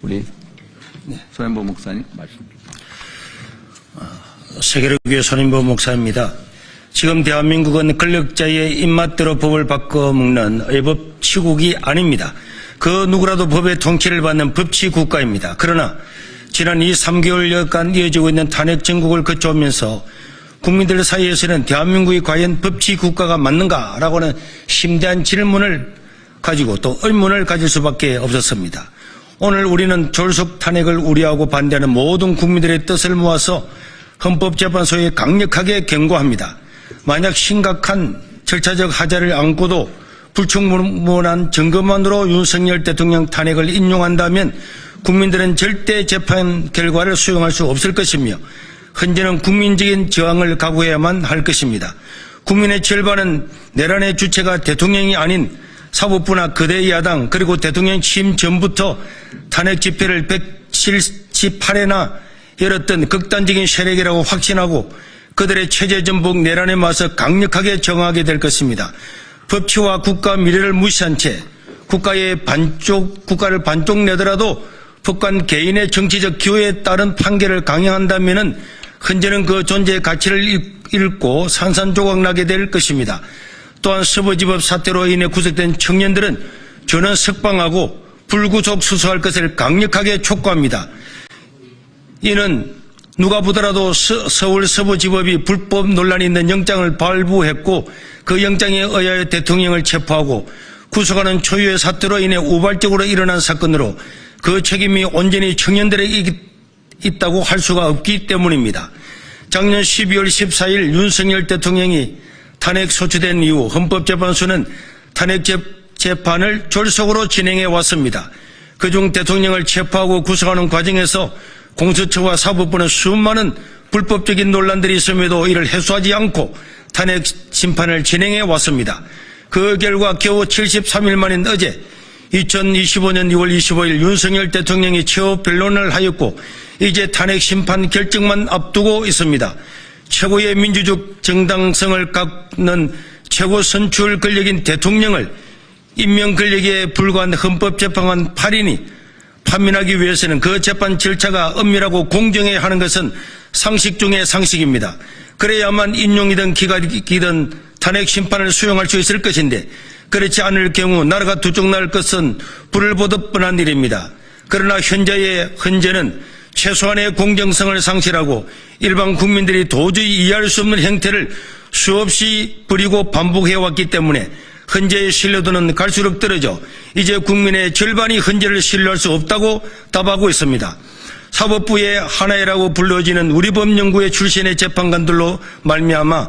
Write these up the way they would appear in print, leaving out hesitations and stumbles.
우리 손현보 목사님 말씀. 세계로교회 손현보 목사입니다. 지금 대한민국은 권력자의 입맛대로 법을 바꿔먹는 의법 치국이 아닙니다. 그 누구라도 법의 통치를 받는 법치 국가입니다. 그러나 지난 3개월여간 이어지고 있는 탄핵 정국을 거쳐오면서 국민들 사이에서는 대한민국이 과연 법치 국가가 맞는가라고 하는 심대한 질문을 가지고 또 의문을 가질 수밖에 없었습니다. 오늘 우리는 졸속 탄핵을 우려하고 반대하는 모든 국민들의 뜻을 모아서 헌법재판소에 강력하게 경고합니다. 만약 심각한 절차적 하자를 안고도 불충분한 증거만으로 윤석열 대통령 탄핵을 인용한다면 국민들은 절대 재판 결과를 수용할 수 없을 것이며 현재는 국민적인 저항을 각오해야만 할 것입니다. 국민의 절반은 내란의 주체가 대통령이 아닌 사법부나 거대 야당 그리고 대통령 취임 전부터 탄핵 집회를 178회나 열었던 극단적인 세력이라고 확신하고 그들의 체제전복 내란에 맞서 강력하게 저항하게 될 것입니다. 법치와 국가 미래를 무시한 채 국가를 반쪽 내더라도 법관 개인의 정치적 기호에 따른 판결을 강행한다면 현재는 그 존재의 가치를 잃고 산산조각 나게 될 것입니다. 또한 서부지법 사태로 인해 구속된 청년들은 전원 석방하고 불구속 수수할 것을 강력하게 촉구합니다. 이는 누가 보더라도 서울 서부지법이 불법 논란이 있는 영장을 발부했고 그 영장에 의하여 대통령을 체포하고 구속하는 초유의 사태로 인해 우발적으로 일어난 사건으로 그 책임이 온전히 청년들에게 있다고 할 수가 없기 때문입니다. 작년 12월 14일 윤석열 대통령이 탄핵 소추된 이후 헌법재판소는 탄핵 재판을 졸속으로 진행해 왔습니다. 그중 대통령을 체포하고 구속하는 과정에서 공수처와 사법부는 수많은 불법적인 논란들이 있음에도 이를 해소하지 않고 탄핵 심판을 진행해 왔습니다. 그 결과 겨우 73일 만인 어제 2025년 2월 25일 윤석열 대통령이 최후 변론을 하였고 이제 탄핵 심판 결정만 앞두고 있습니다. 최고의 민주적 정당성을 갖는 최고 선출 권력인 대통령을 임명 권력에 불과한 헌법재판관 8인이 파면하기 위해서는 그 재판 절차가 엄밀하고 공정해야 하는 것은 상식 중의 상식입니다. 그래야만 인용이든 기각이든 탄핵 심판을 수용할 수 있을 것인데 그렇지 않을 경우 나라가 두쪽날 것은 불을 보듯 뻔한 일입니다. 그러나 현재는 최소한의 공정성을 상실하고 일반 국민들이 도저히 이해할 수 없는 행태를 수없이 부리고 반복해왔기 때문에 헌재의 신뢰도는 갈수록 떨어져 이제 국민의 절반이 헌재를 신뢰할 수 없다고 답하고 있습니다. 사법부의 하나회라고 불러지는 우리법연구회 출신의 재판관들로 말미암아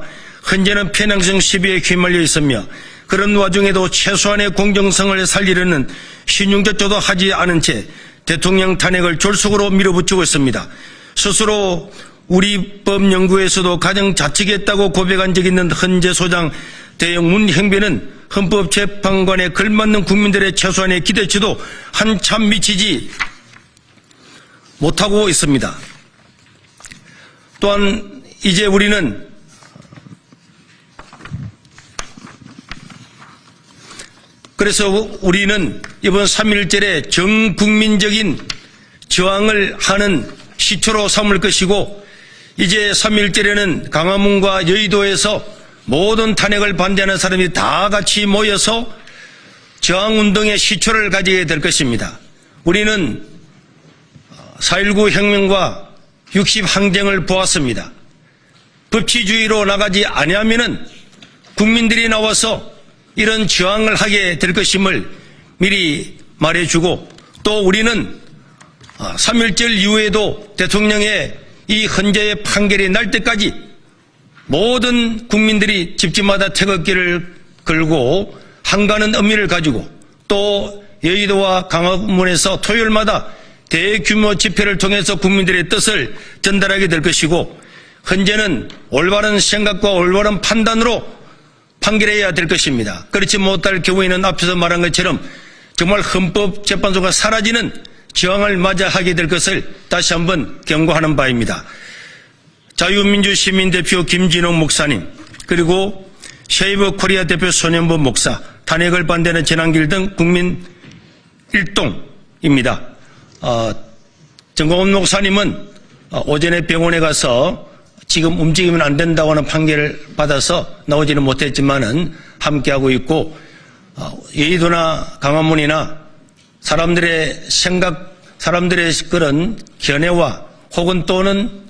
헌재는 편향성 시비에 휘말려 있으며 그런 와중에도 최소한의 공정성을 살리려는 신용조차도 하지 않은 채 대통령 탄핵을 졸속으로 밀어붙이고 있습니다. 스스로 우리법연구회에서도 가장 자책했다고 고백한 적이 있는 헌재소장 대형 문행배는 헌법재판관에 걸맞는 국민들의 최소한의 기대치도 한참 미치지 못하고 있습니다. 또한 이제 우리는 이번 3.1절에 전국민적인 저항을 하는 시초로 삼을 것이고 이제 3.1절에는 광화문과 여의도에서 모든 탄핵을 반대하는 사람이 다 같이 모여서 저항운동의 시초를 가지게 될 것입니다. 우리는 4.19 혁명과 60 항쟁을 보았습니다. 법치주의로 나가지 아니하면은 국민들이 나와서 이런 저항을 하게 될 것임을 미리 말해주고 또 우리는 3.1절 이후에도 대통령의 이 헌재의 판결이 날 때까지 모든 국민들이 집집마다 태극기를 걸고 한가는 의미를 가지고 또 여의도와 광화문에서 토요일마다 대규모 집회를 통해서 국민들의 뜻을 전달하게 될 것이고 헌재는 올바른 생각과 올바른 판단으로 판결해야 될 것입니다. 그렇지 못할 경우에는 앞에서 말한 것처럼 정말 헌법재판소가 사라지는 저항을 맞이하게 될 것을 다시 한번 경고하는 바입니다. 자유민주시민대표 김진홍 목사님 그리고 쉐이브 코리아 대표 손현보 목사 탄핵을 반대하는 전환길 등 국민 일동입니다. 정광훈 목사님은 오전에 병원에 가서 지금 움직이면 안 된다고 하는 판결을 받아서 나오지는 못했지만은 함께하고 있고, 여의도나 강화문이나 사람들의 생각, 사람들의 그런 견해와 혹은 또는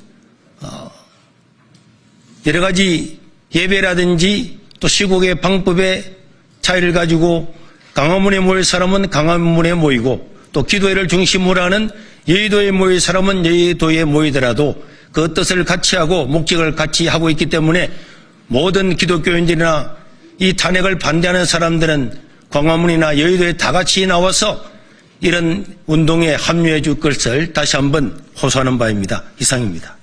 여러 가지 예배라든지 또 시국의 방법의 차이를 가지고 강화문에 모일 사람은 강화문에 모이고 또 기도회를 중심으로 하는 여의도에 모일 사람은 여의도에 모이더라도 그 뜻을 같이 하고 목적을 같이 하고 있기 때문에 모든 기독교인들이나 이 탄핵을 반대하는 사람들은 광화문이나 여의도에 다 같이 나와서 이런 운동에 합류해 줄 것을 다시 한번 호소하는 바입니다. 이상입니다.